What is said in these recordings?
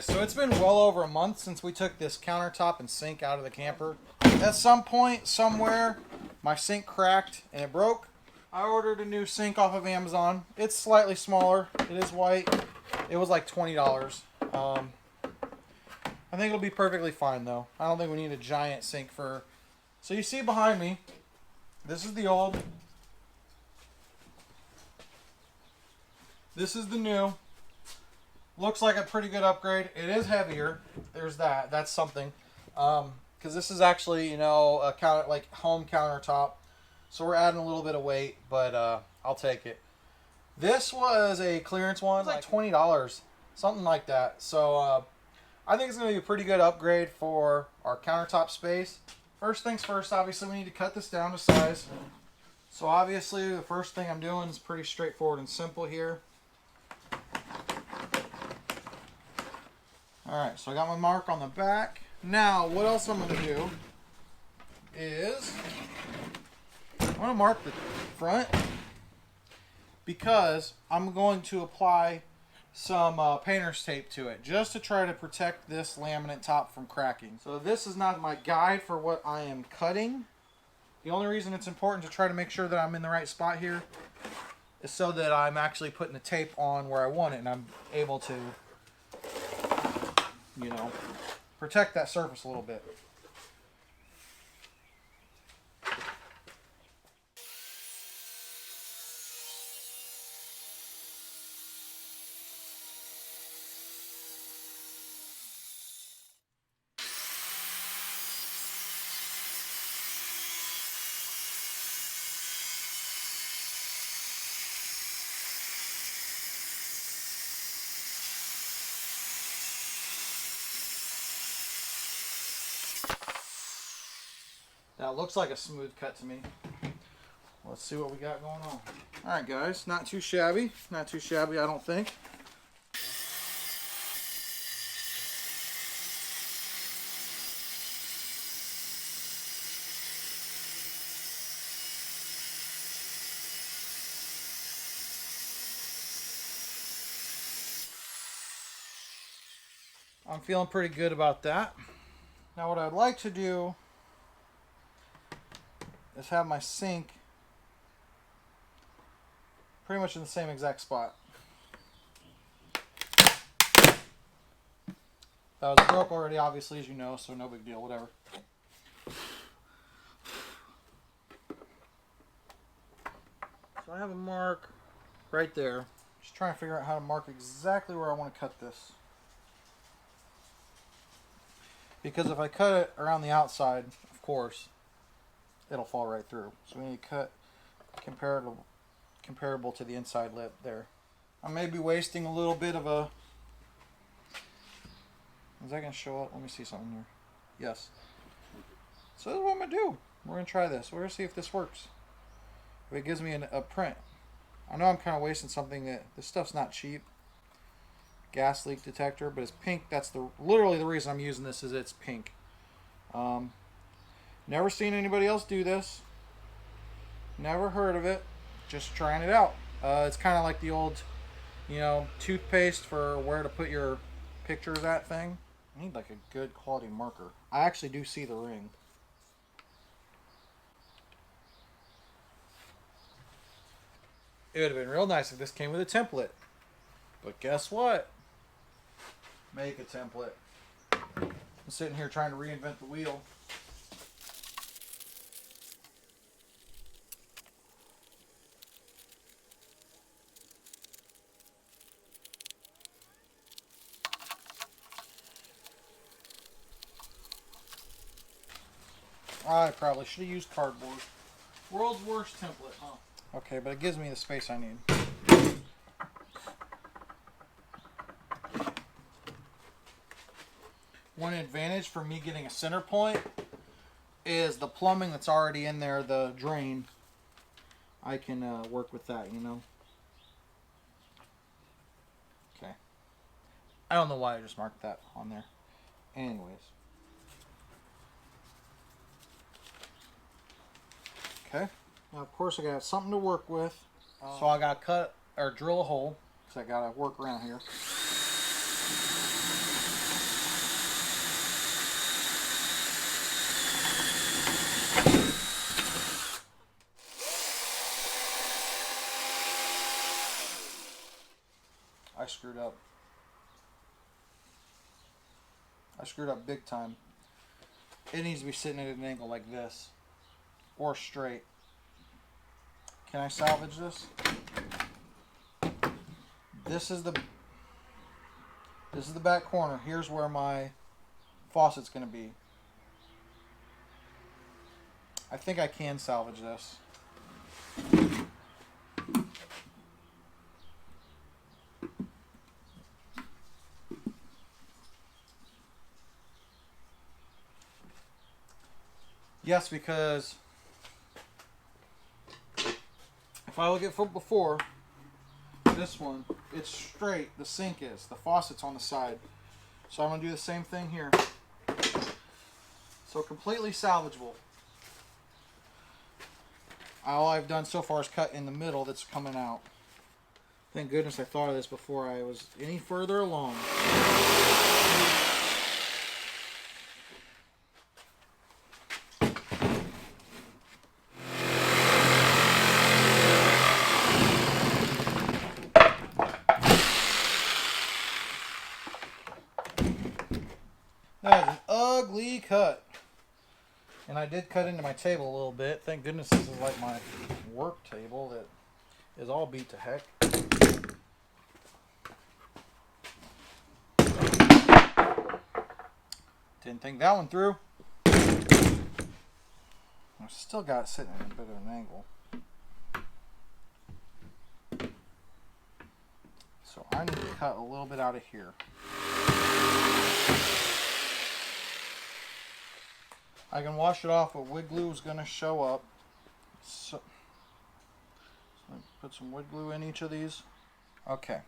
guys, so it's been well over a month since we took this countertop and sink out of the camper. At some point, somewhere, my sink cracked and it broke. I ordered a new sink off of Amazon. It's slightly smaller. It is white. It was like $20. I think it'll be perfectly fine though. I don't think we need a giant sink for... So you see behind me, this is the old. This is the new. Looks like a pretty good upgrade. It is heavier. There's that. That's something. Because this is actually, you know, a home countertop. So we're adding a little bit of weight, but I'll take it. This was a clearance one, like $20, something like that. So I think it's going to be a pretty good upgrade for our countertop space. First things first, obviously we need to cut this down to size. So obviously the first thing I'm doing is pretty straightforward and simple here. Alright, so I got my mark on the back. Now, what else I'm going to do is I'm going to mark the front because I'm going to apply some painter's tape to it just to try to protect this laminate top from cracking. So this is not my guide for what I am cutting. The only reason it's important to try to make sure that I'm in the right spot here is so that I'm actually putting the tape on where I want it and I'm able to, you know, protect that surface a little bit. That looks like a smooth cut to me. Let's see what we got going on. Alright guys, not too shabby. Not too shabby, I don't think. I'm feeling pretty good about that. Now what I'd like to do is have my sink pretty much in the same exact spot. That was broke already, obviously, as you know, so no big deal, whatever. So I have a mark right there. Just trying to figure out how to mark exactly where I want to cut this. Because if I cut it around the outside, of course, it'll fall right through. So we need to cut comparable to the inside lip there. I may be wasting a little bit of a... Is that going to show up? Let me see something here. Yes. So this is what I'm going to do. We're going to try this. We're going to see if this works. If it gives me a print. I know I'm kind of wasting something that... This stuff's not cheap. Gas leak detector, but it's pink. That's literally the reason I'm using this is it's pink. Never seen anybody else do this. Never heard of it. Just trying it out. It's kind of like the old, you know, toothpaste for where to put your pictures at thing. I need like a good quality marker. I actually do see the ring. It would have been real nice if this came with a template. But guess what? Make a template. I'm sitting here trying to reinvent the wheel. I probably should have used cardboard. World's worst template, huh? Okay, but it gives me the space I need. One advantage for me getting a center point is the plumbing that's already in there, the drain. I can work with that, you know. Okay. I don't know why I just marked that on there. Anyways. Okay. Now, of course, I got something to work with. So I got to cut or drill a hole because I got to work around here. I screwed up. I screwed up big time. It needs to be sitting at an angle like this. Or straight. Can I salvage this? This is the back corner. Here's where my faucet's going to be. I think I can salvage this. Yes, because if I look at before, this one, it's straight. The sink is. The faucet's on the side. So I'm going to do the same thing here. So completely salvageable. All I've done so far is cut in the middle that's coming out. Thank goodness I thought of this before I was any further along. That is an ugly cut. And I did cut into my table a little bit. Thank goodness this is like my work table that is all beat to heck. Didn't think that one through. I still got it sitting at a bit of an angle. So I need to cut a little bit out of here. I can wash it off, but wood glue is going to show up. So put some wood glue in each of these. Okay.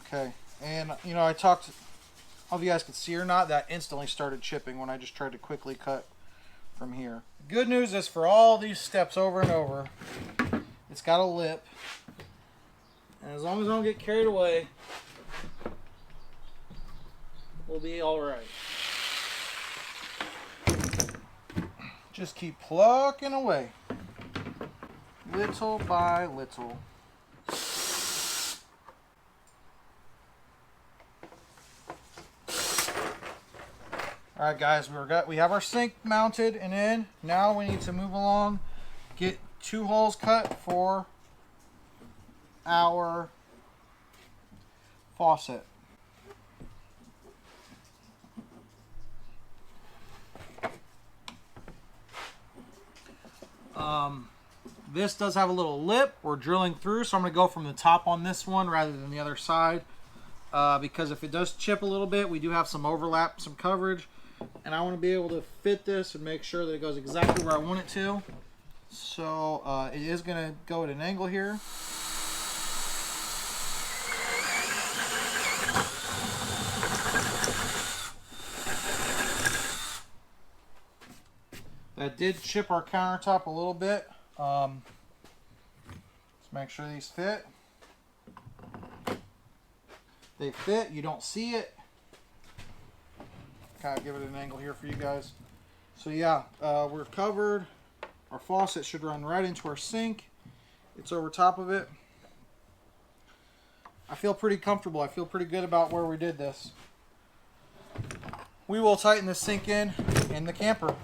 Okay, and you know, I talked, I don't know if you guys could see or not, that instantly started chipping when I just tried to quickly cut from here. Good news is for all these steps over and over, it's got a lip, and as long as I don't get carried away, we'll be all right. Just keep plucking away, little by little. Alright guys, we have our sink mounted and in. Now we need to move along, get 2 holes cut for our faucet. This does have a little lip we're drilling through, so I'm going to go from the top on this one rather than the other side, because if it does chip a little bit, we do have some overlap, some coverage, and I want to be able to fit this and make sure that it goes exactly where I want it to. So it is going to go at an angle here. That did chip our countertop a little bit. Let's make sure these fit. They fit, you don't see it. Kind of give it an angle here for you guys. So yeah, we're covered. Our faucet should run right into our sink. It's over top of it. I feel pretty comfortable. I feel pretty good about where we did this. We will tighten this sink in the camper.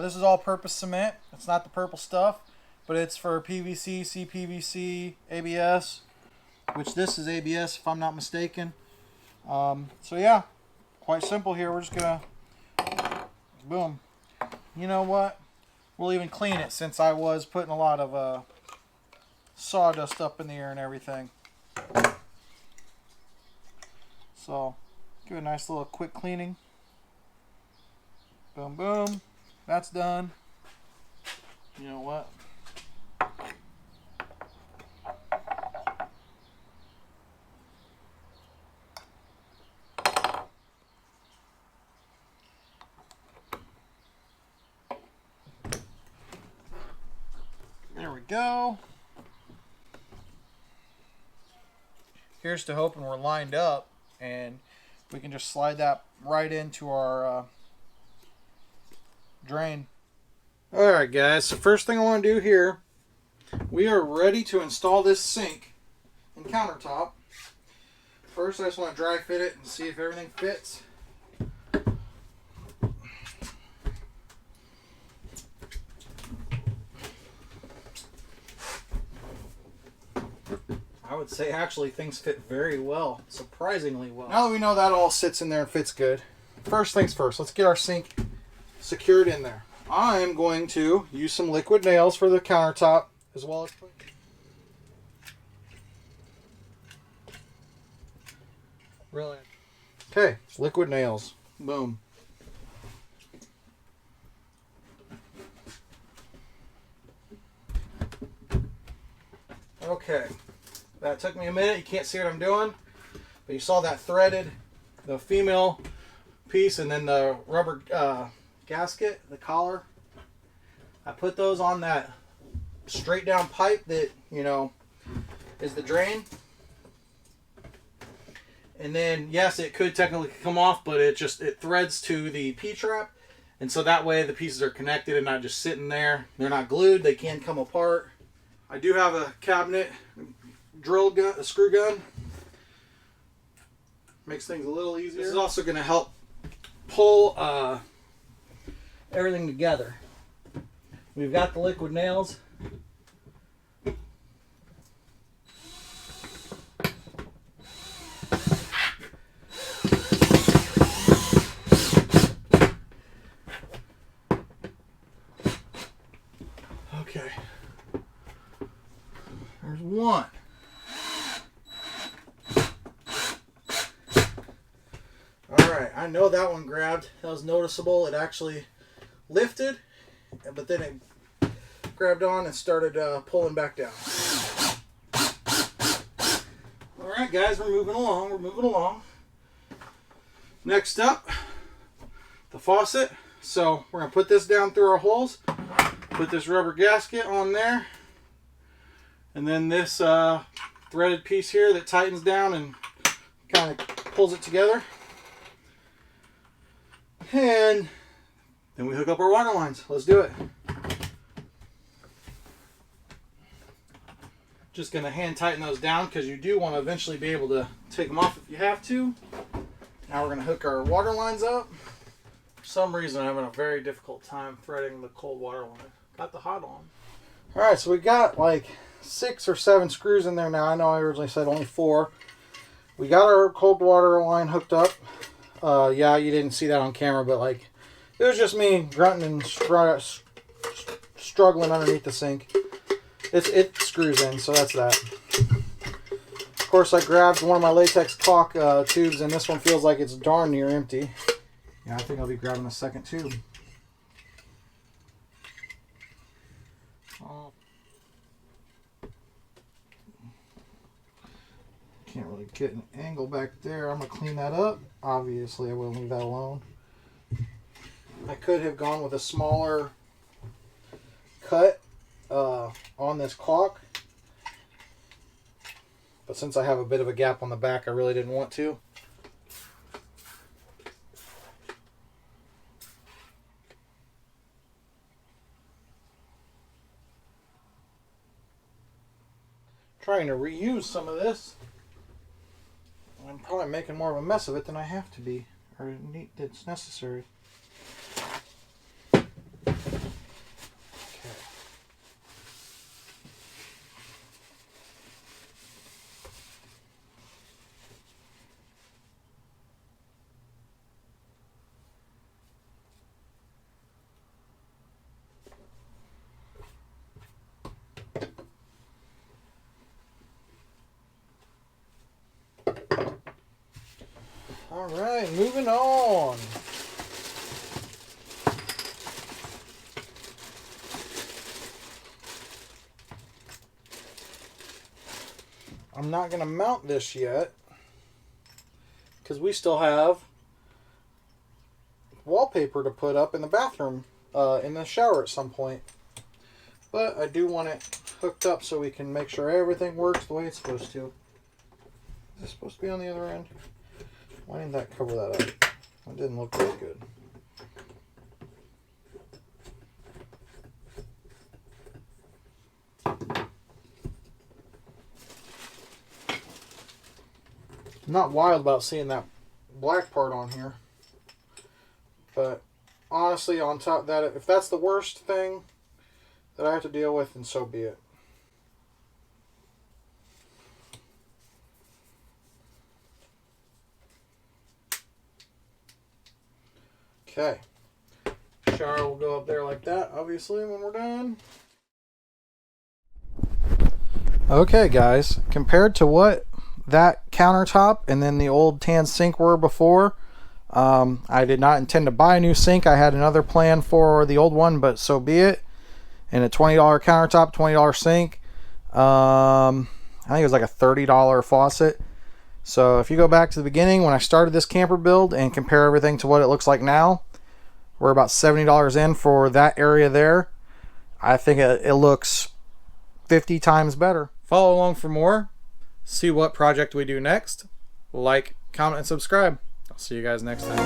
This is all-purpose cement. It's not the purple stuff, but it's for PVC, CPVC, ABS, which this is ABS if I'm not mistaken. So yeah, quite simple here. We're just gonna, boom. You know what? We'll even clean it since I was putting a lot of sawdust up in the air and everything. So give it a nice little quick cleaning. Boom, boom. That's done. You know what? There we go. Here's to hoping we're lined up and We can just slide that right into our drain. Alright guys, so first thing I want to do here, we are ready to install this sink and countertop. First I just want to dry fit it and see if everything fits. I would say actually things fit very well, surprisingly well. Now that we know that all sits in there and fits good, first things first, let's get our sink secured in there. I am going to use some liquid nails for the countertop as well as really. Okay, liquid nails. Boom. Okay. That took me a minute. You can't see what I'm doing, but you saw that threaded, the female piece, and then the rubber gasket, the collar. I put those on that straight down pipe that, you know, is the drain. And then, yes, it could technically come off, but it threads to the P-trap. And so that way the pieces are connected and not just sitting there. They're not glued. They can come apart. I do have a cabinet drill gun, a screw gun. Makes things a little easier. This is also going to help pull everything together. We've got the liquid nails. Okay. There's one. Alright, I know that one grabbed. That was noticeable. It actually lifted, but then it grabbed on and started pulling back down. Alright guys, we're moving along. We're moving along. Next up, the faucet. So we're going to put this down through our holes. Put this rubber gasket on there. And then this threaded piece here that tightens down and kind of pulls it together. And then we hook up our water lines. Let's do it. Just going to hand tighten those down because you do want to eventually be able to take them off if you have to. Now we're going to hook our water lines up. For some reason I'm having a very difficult time threading the cold water line. Got the hot on. Alright, so we got like 6 or 7 screws in there now. I know I originally said only 4. We got our cold water line hooked up. Yeah, you didn't see that on camera, but like it was just me grunting and struggling underneath the sink. It screws in, so that's that. Of course, I grabbed one of my latex caulk tubes, and this one feels like it's darn near empty. Yeah, I think I'll be grabbing a second tube. Can't really get an angle back there. I'm going to clean that up. Obviously, I wouldn't leave that alone. I could have gone with a smaller cut on this caulk. But since I have a bit of a gap on the back, I really didn't want to. Trying to reuse some of this. I'm probably making more of a mess of it than I have to be, or it's necessary. Okay. All right, moving on. I'm not going to mount this yet because we still have wallpaper to put up in the bathroom, in the shower at some point. But I do want it hooked up so we can make sure everything works the way it's supposed to. Is this supposed to be on the other end? Why didn't that cover that up? That didn't look very good. I'm not wild about seeing that black part on here. But honestly, on top of that, if that's the worst thing that I have to deal with, then so be it. Okay. Shower will go up there like that, obviously, when we're done. Okay, guys. Compared to what that countertop and then the old tan sink were before, I did not intend to buy a new sink. I had another plan for the old one, but so be it. And a $20 countertop, $20 sink. I think it was like a $30 faucet. So if you go back to the beginning when I started this camper build and compare everything to what it looks like now, we're about $70 in for that area there. I think it looks 50 times better. Follow along for more. See what project we do next. Like, comment, and subscribe. I'll see you guys next time.